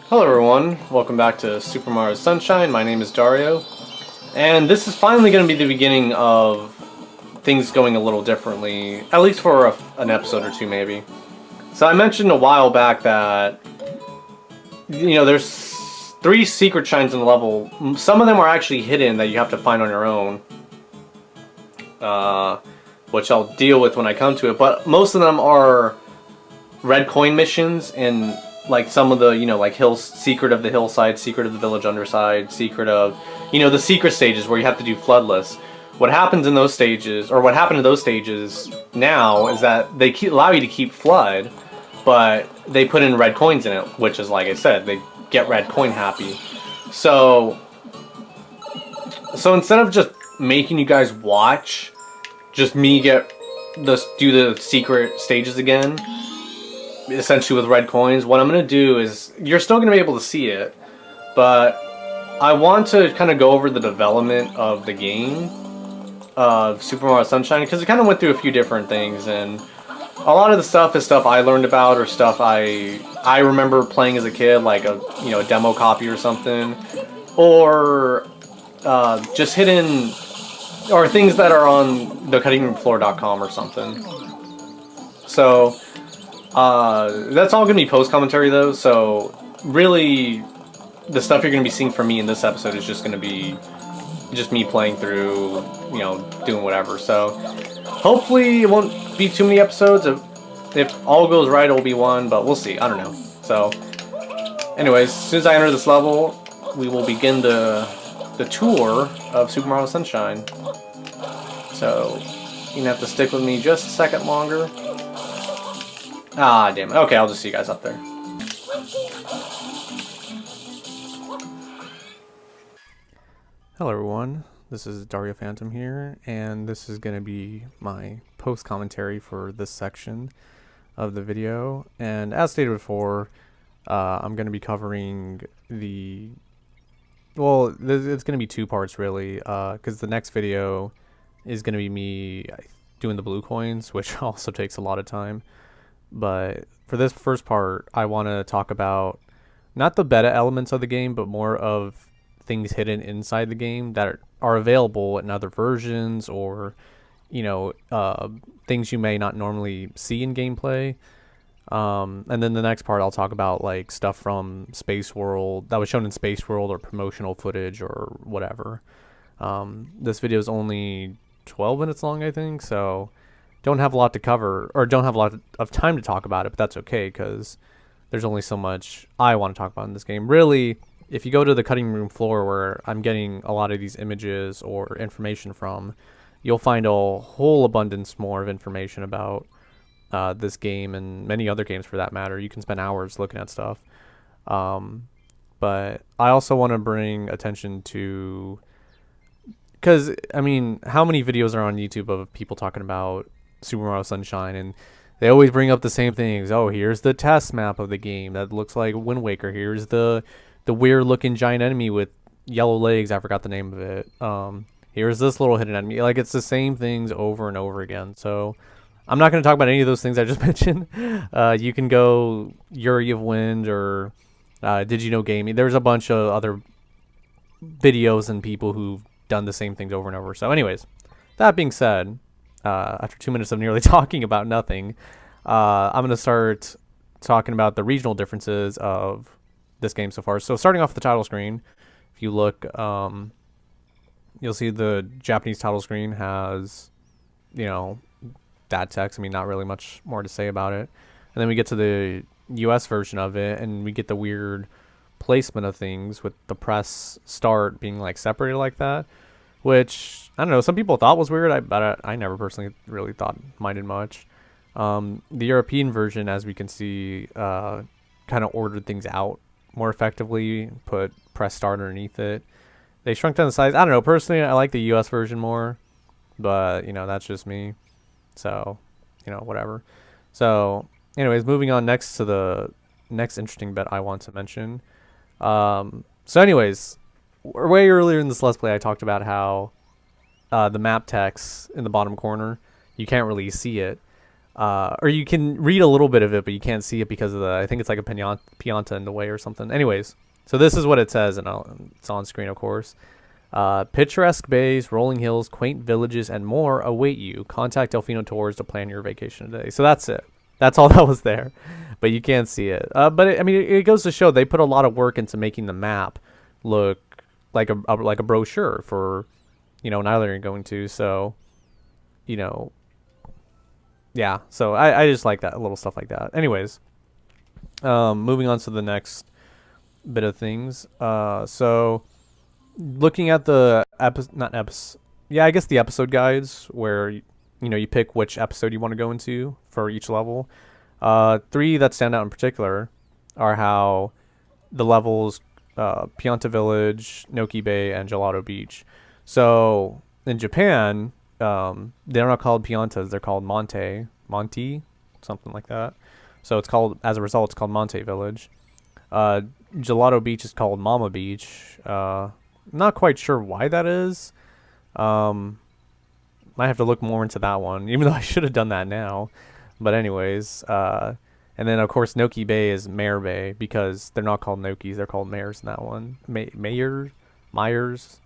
Hello everyone, welcome back to Super Mario Sunshine. My name is Dario, and this is finally going to be the beginning of things going a little differently, at least for an episode or two maybe. So I mentioned a while back that, there's 3 secret shines in the level. Some of them are actually hidden that you have to find on your own, which I'll deal with when I come to it, but most of them are red coin missions and like some of the, like secret of the hillside, secret of the village underside, secret of, the secret stages where you have to do floodless. What happens in those stages, or what happened in those stages now, is that they allow you to keep flood, but they put in red coins in it, which is, like I said, they get red coin happy. So instead of just making you guys watch, just me do the secret stages again, essentially with red coins, what I'm going to do is, you're still going to be able to see it, but I want to kind of go over the development of the game of Super Mario Sunshine, because it kind of went through a few different things, and a lot of the stuff is stuff I learned about, or stuff I remember playing as a kid, like a demo copy or something, or just hidden, or things that are on the cuttingroomfloor.com or something. So that's all going to be post-commentary though, so really the stuff you're going to be seeing from me in this episode is just going to be just me playing through, doing whatever. So hopefully it won't be too many episodes. If all goes right, it'll be one, but we'll see. I don't know. So anyways, as soon as I enter this level, we will begin the tour of Super Mario Sunshine. So you're going to have to stick with me just a second longer. Ah, damn it. Okay, I'll just see you guys up there. Hello everyone, this is Dario Phantom here, and this is going to be my post-commentary for this section of the video. And as stated before, I'm going to be covering it's going to be 2 parts really, because the next video is going to be me doing the blue coins, which also takes a lot of time. But for this first part, I want to talk about not the beta elements of the game, but more of things hidden inside the game that are available in other versions, or things you may not normally see in gameplay. And then the next part, I'll talk about like stuff from Space World that was shown in Space World, or promotional footage, or whatever. This video is only 12 minutes long, I think, so don't have a lot to cover, or don't have a lot of time to talk about it, but that's okay, because there's only so much I want to talk about in this game. Really, if you go to the cutting room floor where I'm getting a lot of these images or information from, you'll find a whole abundance more of information about this game, and many other games for that matter. You can spend hours looking at stuff. But I also want to bring attention to, because, I mean, how many videos are on YouTube of people talking about Super Mario Sunshine, and they always bring up the same things. Oh, here's the test map of the game that looks like Wind Waker. Here's the weird looking giant enemy with yellow legs. I forgot the name of it. Here's this little hidden enemy. Like, it's the same things over and over again. So I'm not going to talk about any of those things I just mentioned. You can go Yuri of Wind, or Did You Know Gaming. There's a bunch of other videos and people who've done the same things over and over. So anyways, that being said, after 2 minutes of nearly talking about nothing, I'm going to start talking about the regional differences of this game so far. So starting off with the title screen, if you look, you'll see the Japanese title screen has, that text. I mean, not really much more to say about it. And then we get to the US version of it, and we get the weird placement of things with the press start being like separated like that, which I don't know, some people thought was weird, but I never personally really minded much. The European version, as we can see, kind of ordered things out more effectively, put press start underneath it. They shrunk down the size. I don't know, personally I like the US version more, but that's just me. So, whatever. So anyways, moving on next to the next interesting bit I want to mention. So anyways, way earlier in this Let's Play, I talked about how the map text in the bottom corner, you can't really see it. or you can read a little bit of it, but you can't see it because of I think it's like a pianta in the way or something. Anyways, so this is what it says, and it's on screen, of course. Picturesque bays, rolling hills, quaint villages, and more await you. Contact Delfino Tours to plan your vacation today. So that's it. That's all that was there, but you can't see it. But it goes to show they put a lot of work into making the map look like a brochure for, an island you're going to. So, yeah. So I just like that, little stuff like that. Anyways, moving on to the next bit of things. So looking at the I guess the episode guides where you pick which episode you want to go into for each level. 3 that stand out in particular are how the levels Pianta Village, Noki Bay, and Gelato Beach. So in Japan, they're not called Piantas, they're called Monte, something like that. So as a result, it's called Monte Village. Gelato Beach is called Mama Beach. Not quite sure why that is. Might have to look more into that one, even though I should have done that now. But anyways, and then of course Noki Bay is Mare Bay because they're not called Nokis, they're called mares in that one. Myers.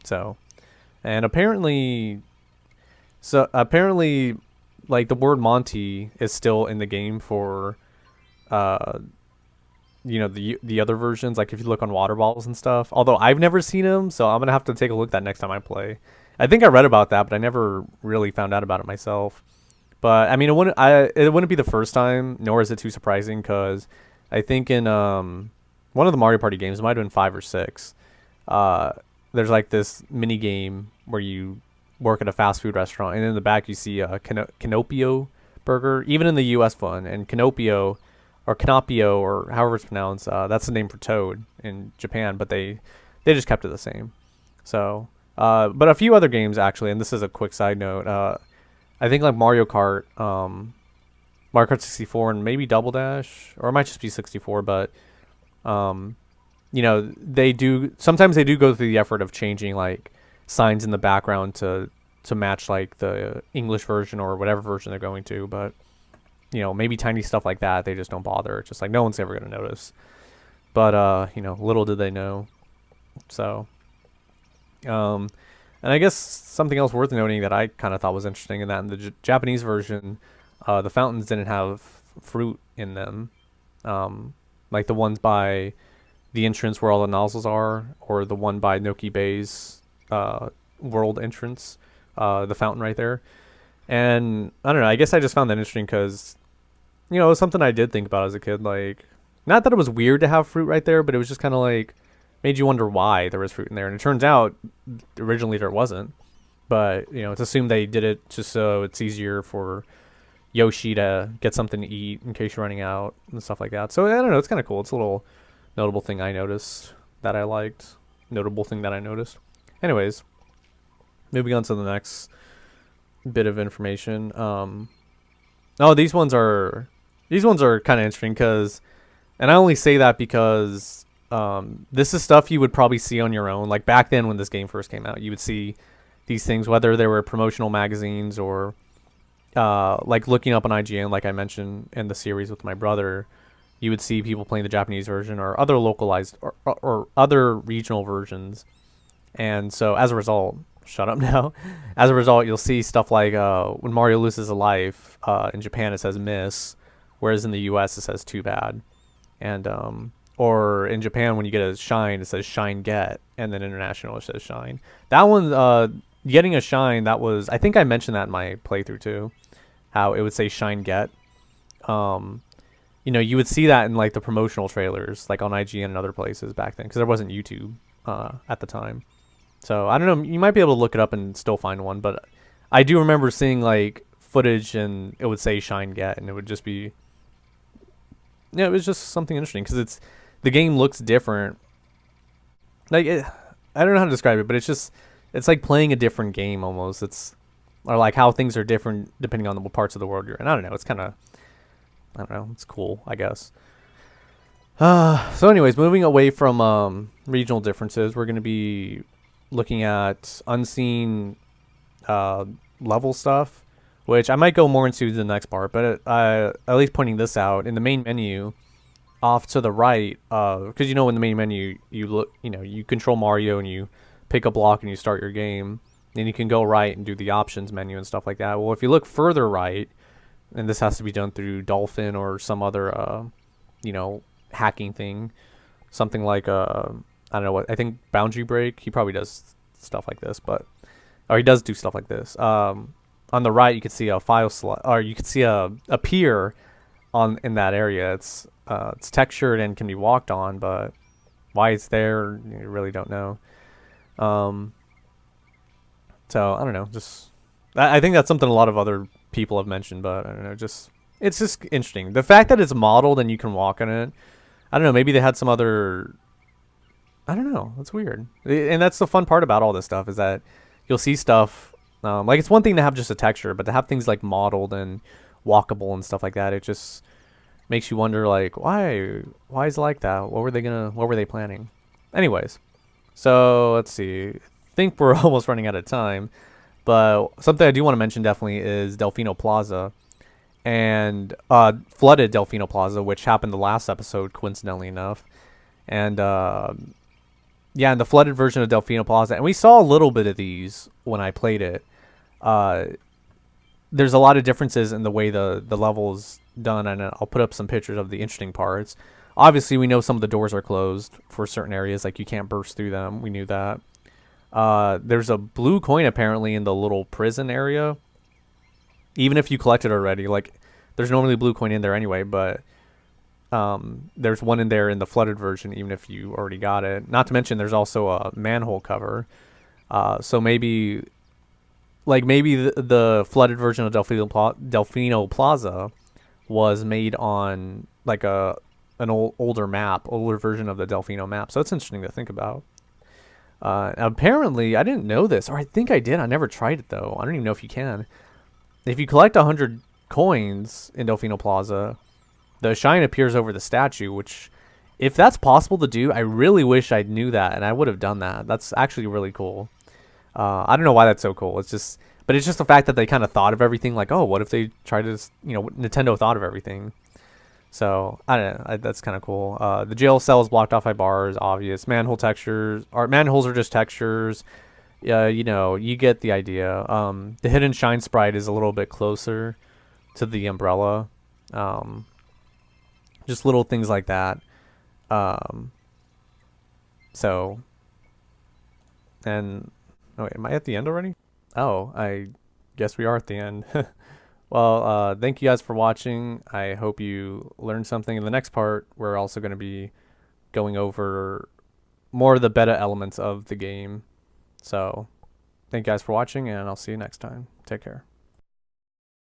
So, and apparently, like the word Monty is still in the game for, the other versions. Like if you look on water bottles and stuff. Although I've never seen them, so I'm gonna have to take a look at that next time I play. I think I read about that, but I never really found out about it myself. But I mean, it wouldn't be the first time, nor is it too surprising, because I think in one of the Mario Party games, it might have been 5 or 6. There's like this mini game where you work at a fast food restaurant, and in the back you see a Canopio burger. Even in the U.S. one, and Canopio, or however it's pronounced, that's the name for Toad in Japan, but they just kept it the same. So, but a few other games actually, and this is a quick side note. I think like Mario Kart 64, and maybe Double Dash, or it might just be 64, but sometimes they do go through the effort of changing like signs in the background to match like the English version or whatever version they're going to, but maybe tiny stuff like that they just don't bother. It's just like no one's ever going to notice. But little did they know. So and I guess something else worth noting that I kind of thought was interesting in that in the Japanese version, the fountains didn't have fruit in them, like the ones by the entrance where all the nozzles are, or the one by Noki Bay's world entrance, the fountain right there. And I don't know, I guess I just found that interesting because, it was something I did think about as a kid. Like, not that it was weird to have fruit right there, but it was just kind of like, made you wonder why there was fruit in there. And it turns out, originally there wasn't. But, it's assumed they did it just so it's easier for Yoshi to get something to eat in case you're running out and stuff like that. So, I don't know, it's kind of cool. It's a little notable thing I noticed that I liked. Anyways, moving on to the next bit of information. These ones are kind of interesting because, and I only say that because this is stuff you would probably see on your own. Like back then when this game first came out, you would see these things, whether they were promotional magazines or like looking up on IGN, like I mentioned in the series with my brother. You would see people playing the Japanese version or other localized or other regional versions. And so as a result, shut up now. As a result, you'll see stuff like when Mario loses a life, in Japan it says miss, whereas in the US it says too bad. And or in Japan when you get a shine, it says shine get, and then international it says shine. That one, getting a shine, that was, I think I mentioned that in my playthrough too, how it would say shine get. You would see that in like the promotional trailers, like on IGN and other places back then, because there wasn't YouTube at the time. So I don't know, you might be able to look it up and still find one, but I do remember seeing like footage and it would say shine get, and it would just be, it was just something interesting because the game looks different. Like I don't know how to describe it, but it's like playing a different game almost. Or like how things are different depending on the parts of the world you're in. I don't know. It's kind of, I don't know. It's cool, I guess. So anyways, moving away from regional differences, we're going to be looking at unseen level stuff, which I might go more into the next part, but at least pointing this out in the main menu, off to the right, because you know in the main menu you look, you know, you control Mario and you pick a block and you start your game. Then you can go right and do the options menu and stuff like that. Well, if you look further right, and this has to be done through Dolphin or some other, you know, hacking thing, something like I don't know what, I think Boundary Break. He probably does stuff like this, but or he does do stuff like this. On the right, you can see a file slot, or you can see a pier on in that area. It's textured and can be walked on, but why it's there, you really don't know. So I don't know. Just I think that's something a lot of other people have mentioned, but I don't know. Just it's just interesting. The fact that it's modeled and you can walk on it. I don't know. Maybe they had some other. I don't know. That's weird. And that's the fun part about all this stuff is that you'll see stuff. Like it's one thing to have just a texture, but to have things like modeled and walkable and stuff like that, it just makes you wonder like why is it like that? What were they planning? Anyways, so let's see. I think we're almost running out of time, but something I do want to mention definitely is Delfino Plaza and flooded Delfino Plaza, which happened the last episode, coincidentally enough. And yeah, in the flooded version of Delfino Plaza, and we saw a little bit of these when I played it. There's a lot of differences in the way the level's done, and I'll put up some pictures of the interesting parts. Obviously, we know some of the doors are closed for certain areas, like you can't burst through them. We knew that. There's a blue coin apparently in the little prison area. Even if you collect it already, like there's normally a blue coin in there anyway, but there's one in there in the flooded version, even if you already got it. Not to mention there's also a manhole cover. So maybe the flooded version of Delfino Plaza was made on like an older version of the Delfino map. So it's interesting to think about. Apparently, I didn't know this, or I think I did. I never tried it though. I don't even know if you can. If you collect 100 coins in Delfino Plaza, the shine appears over the statue, which, if that's possible to do, I really wish I knew that, and I would have done that. That's actually really cool. I don't know why that's so cool. It's just the fact that they kind of thought of everything. Like, oh, what if they tried to, Nintendo thought of everything. So I don't know. That's kind of cool. The jail cell is blocked off by bars. Obvious. Manholes are just textures. You get the idea. The hidden shine sprite is a little bit closer to the umbrella. Just little things like that. So, and oh wait, am I at the end already? Oh, I guess we are at the end. Well, thank you guys for watching. I hope you learned something. In the next part, we're also going to be going over more of the beta elements of the game. So, thank you guys for watching, and I'll see you next time. Take care.